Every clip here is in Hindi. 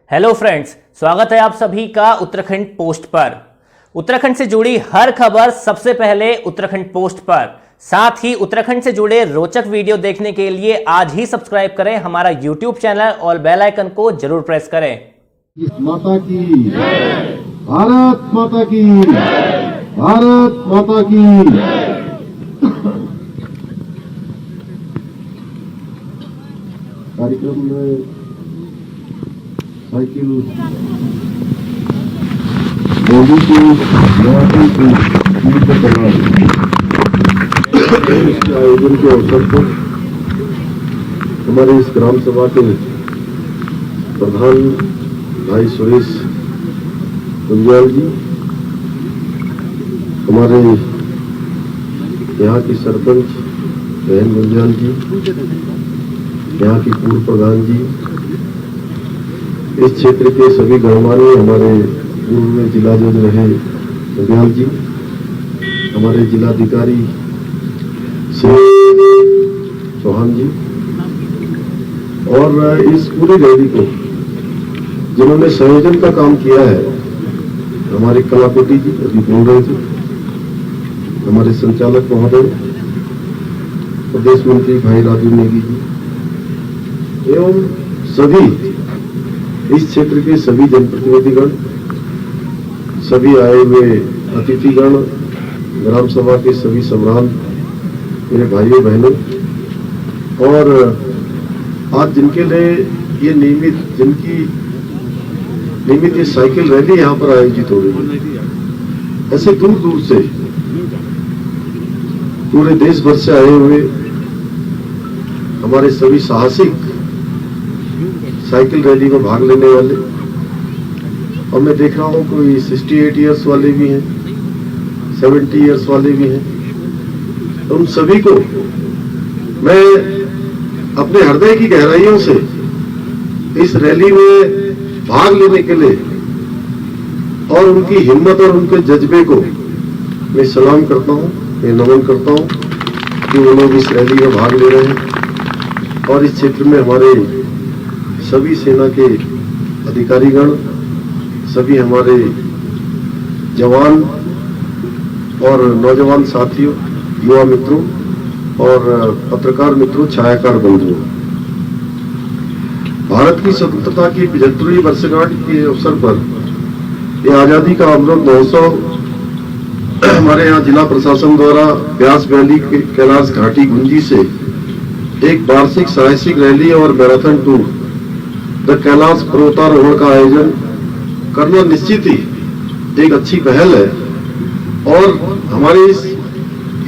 हेलो फ्रेंड्स, स्वागत है आप सभी का उत्तराखंड पोस्ट पर। उत्तराखंड से जुड़ी हर खबर सबसे पहले उत्तराखंड पोस्ट पर। साथ ही उत्तराखंड से जुड़े रोचक वीडियो देखने के लिए आज ही सब्सक्राइब करें हमारा यूट्यूब चैनल और बेल आइकन को जरूर प्रेस करें। माता की भारत माता की भारत माता की। कार्यक्रम में साइकिल रैली के मैराथन के आयोजन के अवसर पर हमारे इस ग्राम सभा के प्रधान भाई सुरेश गुंजाल जी, हमारे यहाँ की सरपंच बहन गुंजाल जी, यहाँ की पूर्व प्रधान जी, इस क्षेत्र के सभी गणमान्य, हमारे पूर्व में जिला जज रहे गुंजाल जी, हमारे जिलाधिकारी श्री चौहान जी, और इस पूरी रैली को जिन्होंने संयोजन का काम किया है, हमारे कलापति जी अभी बोल रहे थे, हमारे संचालक महोदय, प्रदेश मंत्री भाई राजू नेगी जी, एवं सभी इस क्षेत्र के सभी जनप्रतिनिधिगण, सभी आए हुए अतिथिगण, ग्राम सभा के सभी सम्रान, मेरे भाइयों बहनों, और आज जिनके लिए ये नियमित ये साइकिल रैली यहाँ पर आयोजित हो रही है। ऐसे दूर दूर से पूरे देश भर से आए हुए हमारे सभी साहसिक साइकिल रैली में भाग लेने वाले, और मैं देख रहा हूँ कोई 68 इयर्स वाले भी हैं, 70 इयर्स वाले भी हैं। तो उन सभी को मैं अपने हृदय की गहराइयों से इस रैली में भाग लेने के लिए और उनकी हिम्मत और उनके जज्बे को मैं सलाम करता हूँ, मैं नमन करता हूँ कि वो लोग इस रैली में भाग ले रहे हैं। और इस क्षेत्र में हमारे सभी सेना के अधिकारीगण, सभी हमारे जवान और नौजवान साथियों, युवा मित्रों और पत्रकार मित्रों, छायाकार बंधुओं, भारत की स्वतंत्रता की 75वीं वर्षगांठ के अवसर पर यह आजादी का अमृत महोत्सव हमारे यहाँ जिला प्रशासन द्वारा व्यास वैली के कैलाश घाटी गुंजी से एक वार्षिक साहसिक रैली और मैराथन टूर द कैलाश पर्वतारोहण का आयोजन करना निश्चित ही एक अच्छी पहल है। और हमारे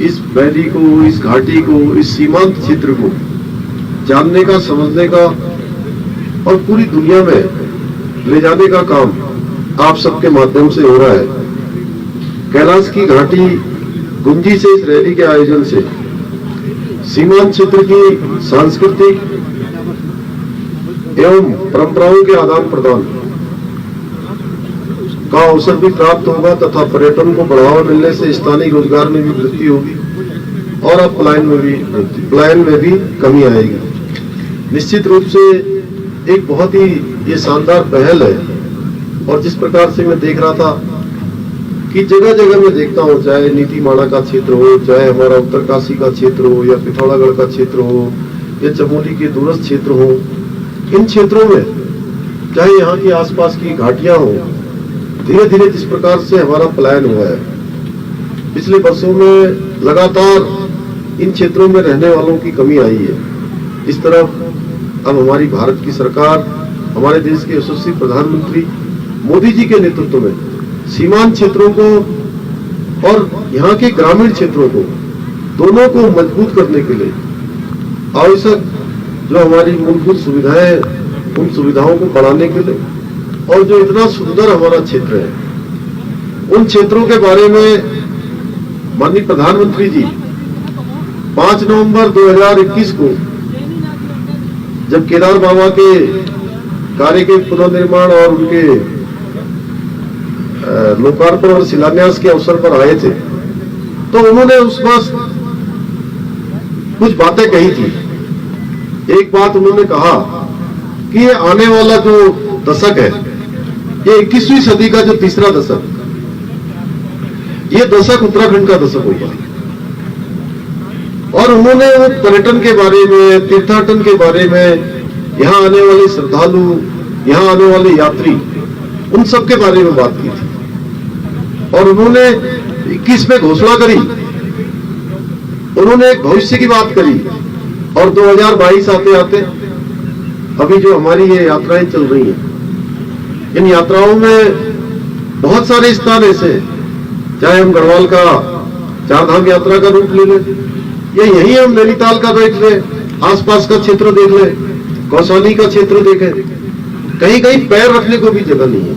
इस वैली को, इस घाटी को, इस सीमांत क्षेत्र को जानने का, समझने का और पूरी दुनिया में ले जाने का काम आप सबके माध्यम से हो रहा है। कैलाश की घाटी गुंजी से इस रैली के आयोजन से सीमांत क्षेत्र की सांस्कृतिक एवं परंपराओं के आदान प्रदान का अवसर भी प्राप्त होगा तथा पर्यटन को बढ़ावा मिलने से स्थानीय रोजगार में भी वृद्धि होगी और अब पलायन में भी कमी आएगी। निश्चित रूप से एक बहुत ही ये शानदार पहल है। और जिस प्रकार से मैं देख रहा था कि जगह जगह मैं देखता हूँ, चाहे नीतीमाणा का क्षेत्र हो, चाहे हमारा उत्तरकाशी का क्षेत्र हो, या पिथौरागढ़ का क्षेत्र हो, या चमोली के दूरस्थ क्षेत्र हो, इन क्षेत्रों में चाहे यहाँ की आसपास की घाटियां हो, धीरे धीरे जिस प्रकार से हमारा पलायन हुआ है, पिछले वर्षों में लगातार इन क्षेत्रों में रहने वालों की कमी आई है। इस तरफ अब हमारी भारत की सरकार, हमारे देश के यशस्वी प्रधानमंत्री मोदी जी के नेतृत्व में सीमांत क्षेत्रों को और यहाँ के ग्रामीण क्षेत्रों को, दोनों को मजबूत करने के लिए आवश्यक जो हमारी मूलभूत सुविधाएं, उन सुविधाओं को बढ़ाने के लिए, और जो इतना सुंदर हमारा क्षेत्र है, उन क्षेत्रों के बारे में माननीय प्रधानमंत्री जी 5 नवंबर 2021 को जब केदार बाबा के कार्य के पुनर्निर्माण और उनके लोकार्पण और शिलान्यास के अवसर पर आए थे, तो उन्होंने उस वक्त कुछ बातें कही थी। एक बात उन्होंने कहा कि ये आने वाला जो दशक है, ये 21वीं सदी का जो तीसरा दशक, ये दशक उत्तराखंड का दशक होगा। और उन्होंने वो पर्यटन के बारे में, तीर्थाटन के बारे में, यहाँ आने वाले श्रद्धालु, यहाँ आने वाले यात्री, उन सब के बारे में बात की थी। और उन्होंने 21 में घोषणा करी, उन्होंने एक भविष्य की बात करी। और 2022 आते आते अभी जो हमारी ये यात्राएं चल रही हैं, इन यात्राओं में बहुत सारे स्थान ऐसे, चाहे हम गढ़वाल का चारधाम यात्रा का रूप ले लें, या यहीं हम नैनीताल का देख लें, आसपास का क्षेत्र देख लें, कौसानी का क्षेत्र देखें, कहीं कहीं पैर रखने को भी जगह नहीं है।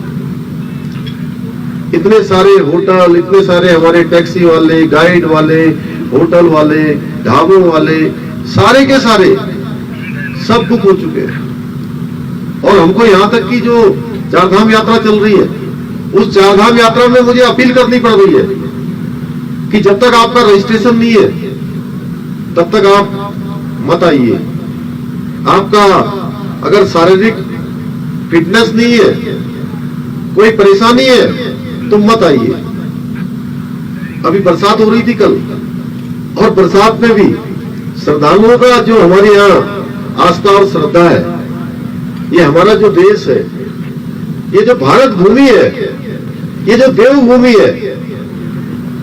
इतने सारे होटल, इतने सारे हमारे टैक्सी वाले, गाइड वाले, होटल वाले, ढाबों वाले, सारे के सारे सब बुक हो चुके हैं। और हमको यहाँ तक की जो चारधाम यात्रा चल रही है, उस चारधाम यात्रा में मुझे अपील करनी पड़ रही है कि जब तक आपका रजिस्ट्रेशन नहीं है तब तक आप मत आइए। आपका अगर शारीरिक फिटनेस नहीं है, कोई परेशानी है, तो मत आइए। अभी बरसात हो रही थी कल, और बरसात में भी श्रद्धालुओं का जो हमारे यहाँ आस्था और श्रद्धा है, ये हमारा जो देश है, ये जो भारत भूमि है, ये जो देवभूमि है,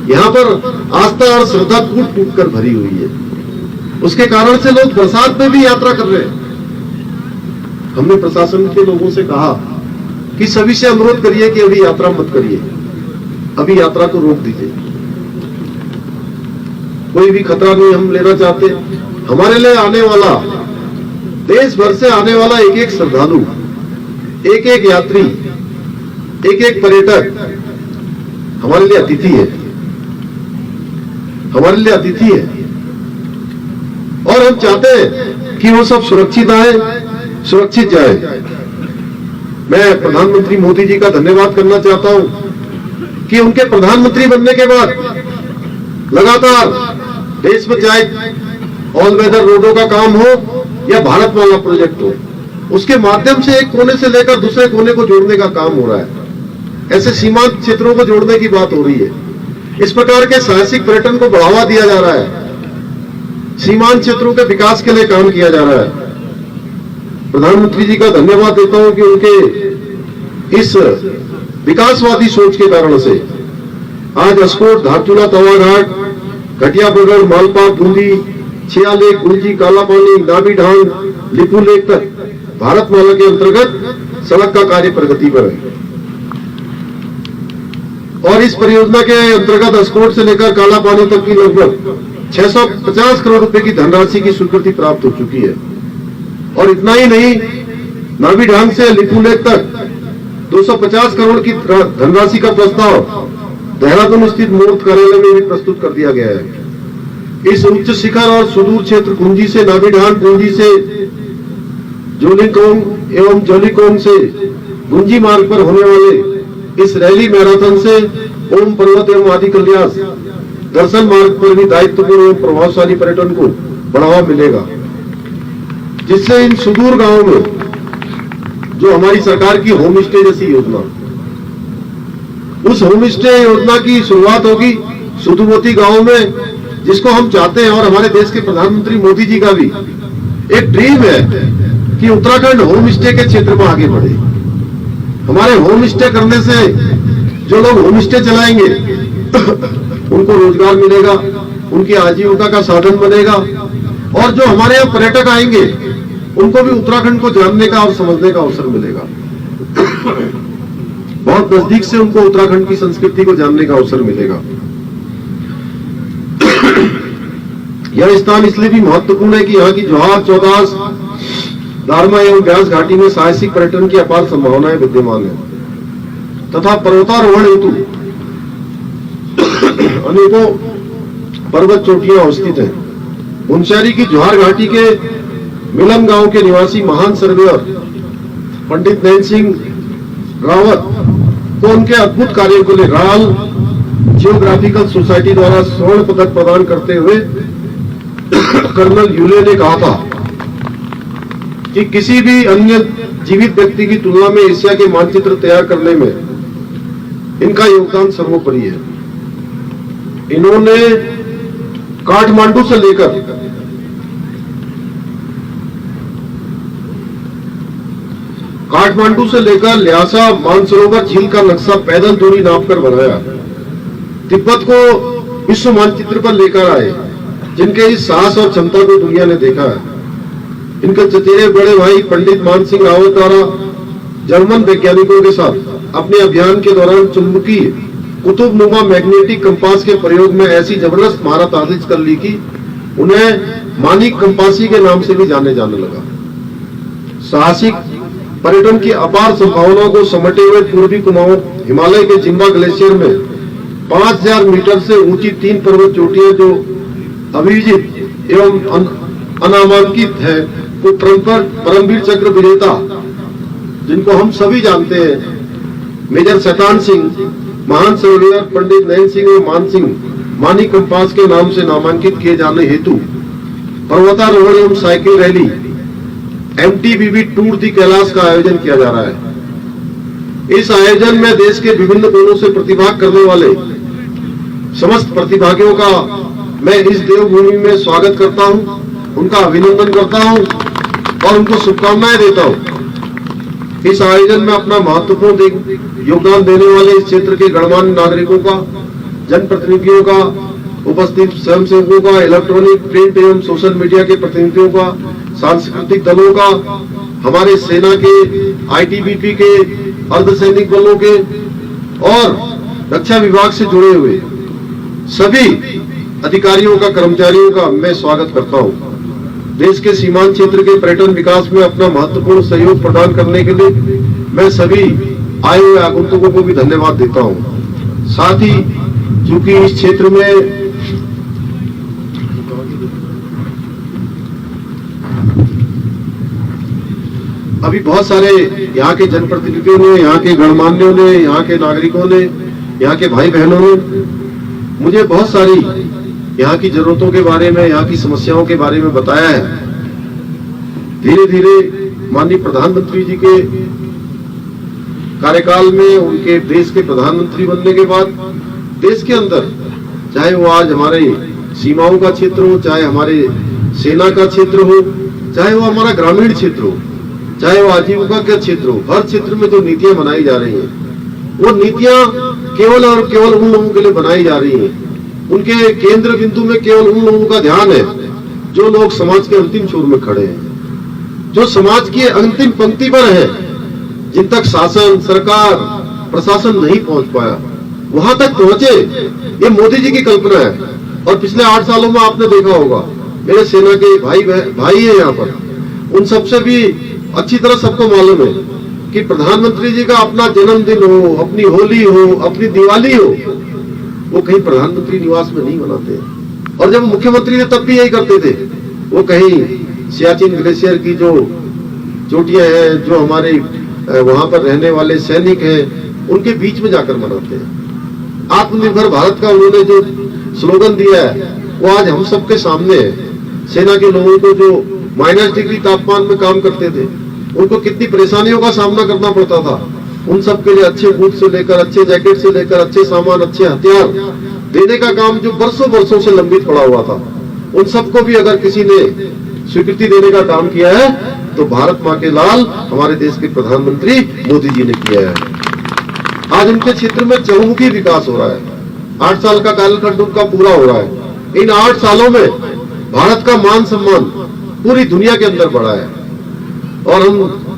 यहाँ पर आस्था और श्रद्धा कूट कूट कर भरी हुई है। उसके कारण से लोग बरसात में भी यात्रा कर रहे हैं। हमने प्रशासन के लोगों से कहा कि सभी से अनुरोध करिए कि अभी यात्रा मत करिए, अभी यात्रा को रोक दीजिए। कोई भी खतरा नहीं हम लेना चाहते। हमारे लिए आने वाला, देश भर से आने वाला एक एक श्रद्धालु, एक एक यात्री, एक एक पर्यटक हमारे लिए अतिथि है, हमारे लिए अतिथि है। और हम चाहते हैं कि वो सब सुरक्षित आए, सुरक्षित जाए। मैं प्रधानमंत्री मोदी जी का धन्यवाद करना चाहता हूं कि उनके प्रधानमंत्री बनने के बाद लगातार देश में चाहे ऑल वेदर रोडों का काम हो या भारतमाला प्रोजेक्ट हो, उसके माध्यम से एक कोने से लेकर दूसरे कोने को जोड़ने का काम हो रहा है। ऐसे सीमांत क्षेत्रों को जोड़ने की बात हो रही है। इस प्रकार के साहसिक पर्यटन को बढ़ावा दिया जा रहा है, सीमांत क्षेत्रों के विकास के लिए काम किया जा रहा है। प्रधानमंत्री जी का धन्यवाद देता हूं कि उनके इस विकासवादी सोच के कारण से आज अस्कोट, धारचूला, तवाघाट, घटिया बगड़, मालपा, बूंदी, छिया लेक, गुंजी, कालापानी, नाभी ढांग, लिपू लेक तक भारतमाला के अंतर्गत सड़क का कार्य प्रगति पर है। और इस परियोजना के अंतर्गत अस्कोट से लेकर कालापानी तक की लगभग 650 करोड़ रुपए की धनराशि की स्वीकृति प्राप्त हो चुकी है। और इतना ही नहीं, नाभी ढांग से लिपू लेक तक 250 करोड़ की धनराशि का प्रस्ताव देहरादून स्थित मूर्त कार्यालय में भी प्रस्तुत कर दिया गया है। इस उच्च शिखर और सुदूर क्षेत्र गुंजी से नाभी ढांग, गुंजी से जोलीकोंग एवं जोलीकोंग से गुंजी मार्ग पर होने वाले इस रैली मैराथन से ओम पर्वत एवं आदि कल्याण दर्शन मार्ग पर भी दायित्वपूर्ण एवं प्रभावशाली पर्यटन को बढ़ावा मिलेगा, जिससे इन सुदूर गांवों में जो हमारी सरकार की होम स्टे जैसी योजना, उस होम स्टे योजना की शुरुआत होगी सुदूरवर्ती गांवों में, जिसको हम चाहते हैं। और हमारे देश के प्रधानमंत्री मोदी जी का भी एक ड्रीम है कि उत्तराखंड होम स्टे के क्षेत्र में आगे बढ़े। हमारे होम स्टे करने से जो लोग होम स्टे चलाएंगे उनको रोजगार मिलेगा, उनकी आजीविका का साधन बनेगा। और जो हमारे यहाँ पर्यटक आएंगे उनको भी उत्तराखंड को जानने का और समझने का अवसर मिलेगा। बहुत नजदीक से उनको उत्तराखंड की संस्कृति को जानने का अवसर मिलेगा। यह स्थान इसलिए भी महत्वपूर्ण है कि यहाँ की जोहार, चौदास, दारमा एवं व्यास घाटी में साहसिक पर्यटन की अपार संभावनाएं विद्यमान है तथा पर्वतारोहण हेतु अनेकों पर्वत चोटियां अवस्थित हैं। मुनस्यारी की जोहार घाटी के मिलन गांव के निवासी महान सर्वेयर पंडित नैन सिंह रावत को उनके अद्भुत कार्यों के लिए राल जियोग्राफिकल सोसाइटी द्वारा स्वर्ण पदक प्रदान करते हुए कर्नल यूले ने कहा था कि किसी भी अन्य जीवित व्यक्ति की तुलना में एशिया के मानचित्र तैयार करने में इनका योगदान सर्वोपरि है। इन्होंने काठमांडू से लेकर ल्हासा मानसरोवर झील का नक्शा पैदल दूरी नापकर बनाया। तिब्बत को विश्व मानचित्र पर लेकर आए, जिनके इस साहस और क्षमता को दुनिया ने देखा है। इनके चचेरे बड़े भाई पंडित मानसिंह रावत द्वारा जर्मन वैज्ञानिकों के साथ अपने अभियान के दौरान चुंबकीय कुतुबनुमा मैग्नेटिक कंपास के प्रयोग में ऐसी जबरदस्त महारत हासिल कर ली कि उन्हें मानिक कंपासी के नाम से भी जाने जाने लगा। साहसिक पर्यटन की अपार संभावनाओं को समेटे हुए पूर्वी कुमाऊं हिमालय के जिम्बा ग्लेशियर में 5000 मीटर से ऊंची 3 पर्वत चोटियां जो अभिजित एवं अनामांकित है, वो परमवीर चक्र विजेता, जिनको हम सभी जानते हैं, मेजर शैतान सिंह, महान सर्वेयर पंडित नयन सिंह और मान सिंह मानिक कंपास के नाम से नामांकित किए जाने हेतु पर्वतारोहण एवं साइकिल रैली MTBB टूर दी कैलाश का आयोजन किया जा रहा है। इस आयोजन में देश के विभिन्न कोनों से प्रतिभाग करने वाले समस्त प्रतिभागियों का मैं इस देवभूमि में स्वागत करता हूं, उनका अभिनंदन करता हूं और उनको शुभकामनाएं देता हूं। इस आयोजन में अपना महत्वपूर्ण योगदान देने वाले इस क्षेत्र के गणमान्य नागरिकों का, जनप्रतिनिधियों का, उपस्थित स्वयंसेवकों का, इलेक्ट्रॉनिक, प्रिंट एवं सोशल मीडिया के प्रतिनिधियों का, सांस्कृतिक दलों का, हमारे सेना के, ITBP के, अर्धसैनिक बलों के और रक्षा विभाग से जुड़े हुए सभी अधिकारियों का, कर्मचारियों का मैं स्वागत करता हूं। देश के सीमांत क्षेत्र के पर्यटन विकास में अपना महत्वपूर्ण सहयोग प्रदान करने के लिए मैं सभी आए हुए आगंतुकों को भी धन्यवाद देता हूं। साथ ही चूंकि इस क्षेत्र में अभी बहुत सारे यहाँ के जनप्रतिनिधियों ने, यहाँ के गणमान्यों ने, यहाँ के नागरिकों ने, यहाँ के भाई बहनों ने मुझे बहुत सारी यहाँ की जरूरतों के बारे में, यहाँ की समस्याओं के बारे में बताया है। धीरे धीरे माननीय प्रधानमंत्री जी के कार्यकाल में, उनके देश के प्रधानमंत्री बनने के बाद देश के अंदर, चाहे वो आज हमारे सीमाओं का क्षेत्र हो, चाहे हमारे सेना का क्षेत्र हो, चाहे वो हमारा ग्रामीण क्षेत्र हो, चाहे वो आजीविका का क्षेत्र हो, हर क्षेत्र में जो नीतियां बनाई जा रही हैं, वो नीतियां केवल और केवल उन लोगों के लिए बनाई जा रही हैं। उनके केंद्र बिंदु में केवल उन लोगों का ध्यान है जो लोग समाज के अंतिम छोर में खड़े हैं, जो समाज की अंतिम पंक्ति पर है, जिन तक शासन, सरकार, प्रशासन नहीं पहुंच पाया, वहां तक पहुंचे। ये मोदी जी की कल्पना है। और पिछले 8 सालों में आपने देखा होगा, मेरे सेना के भाई है यहाँ पर, उन सबसे भी अच्छी तरह सबको मालूम है कि प्रधानमंत्री जी का अपना जन्मदिन हो, अपनी होली हो, अपनी दिवाली हो, वो कहीं प्रधानमंत्री निवास में नहीं मनाते। और जब मुख्यमंत्री थे तब भी यही करते थे, वो कहीं सियाचिन ग्लेशियर की जो चोटियां हैं, जो हमारे वहां पर रहने वाले सैनिक हैं, उनके बीच में जाकर मनाते हैं। आत्मनिर्भर भारत का उन्होंने जो स्लोगन दिया है, वो आज हम सबके सामने है। सेना के लोगों को जो -डिग्री तापमान में काम करते थे, उनको कितनी परेशानियों का सामना करना पड़ता था, उन सब के लिए अच्छे बूट से लेकर, अच्छे जैकेट से लेकर, अच्छे सामान, अच्छे हथियार देने का काम जो बरसों से लंबित पड़ा हुआ था, उन सबको भी अगर किसी ने स्वीकृति देने का काम किया है तो भारत माँ के लाल हमारे देश के प्रधानमंत्री मोदी जी ने किया है। आज उनके क्षेत्र में चहुमुखी विकास हो रहा है। 8 साल का कालखंड उनका पूरा हो रहा है। इन 8 सालों में भारत का मान सम्मान पूरी दुनिया के अंदर बढ़ा है। और हम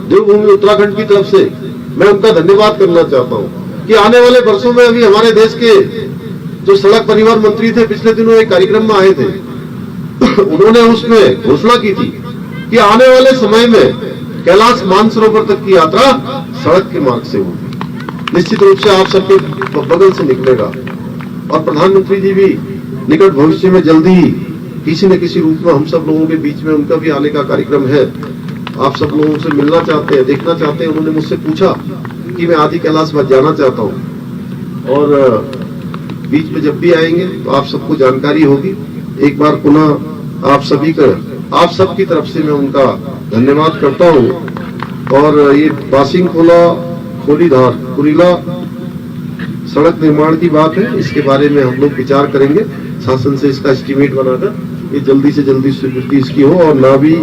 देवभूमि उत्तराखंड की तरफ से मैं उनका धन्यवाद करना चाहता हूं कि आने वाले वर्षों में अभी हमारे देश के जो सड़क परिवहन मंत्री थे, पिछले दिनों एक कार्यक्रम में आए थे, उन्होंने उसमें घोषणा की थी कि आने वाले समय में कैलाश मानसरोवर तक की यात्रा सड़क के मार्ग से होगी। निश्चित रूप से आप सबके बगल से निकलेगा। और प्रधानमंत्री जी भी निकट भविष्य में जल्दी ही किसी न किसी रूप में हम सब लोगों के बीच में उनका भी आने का कार्यक्रम है। आप सब लोगों से मिलना चाहते हैं, देखना चाहते हैं। उन्होंने मुझसे पूछा कि मैं आदि कैलाश में जाना चाहता हूं और बीच में जब भी आएंगे तो आप सबको जानकारी होगी। एक बार पुनः आप सबकी तरफ से मैं उनका धन्यवाद करता हूं। और ये बासिंग खोला खोलीधार कुरीला सड़क निर्माण की बात है, इसके बारे में हम लोग विचार करेंगे शासन से इसका एस्टीमेट बनाकर ये जल्दी से जल्दी स्वीकृति इसकी हो। और नावी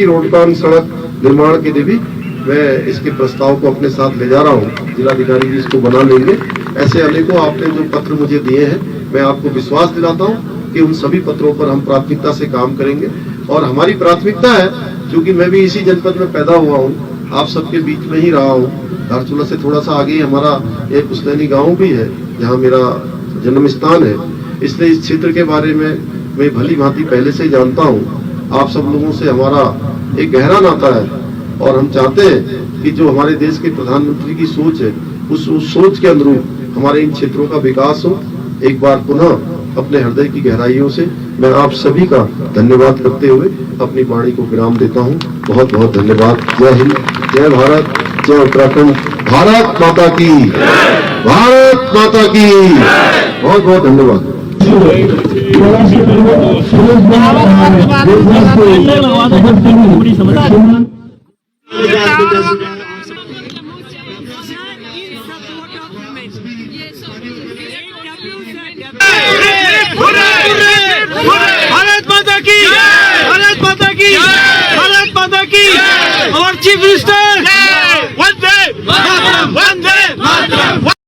रोडकान सड़क निर्माण के लिए भी मैं इसके प्रस्ताव को अपने साथ ले जा रहा हूँ, जिलाधिकारी जी इसको बना लेंगे। ऐसे अनेकों आपने जो पत्र मुझे दिए हैं, मैं आपको विश्वास दिलाता हूँ कि उन सभी पत्रों पर हम प्राथमिकता से काम करेंगे। और हमारी प्राथमिकता है, क्योंकि मैं भी इसी जनपद में पैदा हुआ हूँ, आप सबके बीच में ही रहा हूँ, धारचूला से थोड़ा सा आगे हमारा एक पुस्तैनी गाँव भी है जहाँ मेरा जन्म स्थान है, इसलिए इस क्षेत्र के बारे में मैं भली भांति पहले से जानता हूँ। आप सब लोगों से हमारा एक गहरा नाता है और हम चाहते हैं कि जो हमारे देश के प्रधानमंत्री की सोच है, उस सोच के अनुरूप हमारे इन क्षेत्रों का विकास हो। एक बार पुनः अपने हृदय की गहराइयों से मैं आप सभी का धन्यवाद करते हुए अपनी वाणी को विराम देता हूँ। बहुत बहुत धन्यवाद। जय हिंद, जय भारत, जय उत्तराखंड। भारत माता की, भारत माता की। बहुत बहुत धन्यवाद। भारत माता की, भारत माता की, भारत माता की। और चीफ मिनिस्टर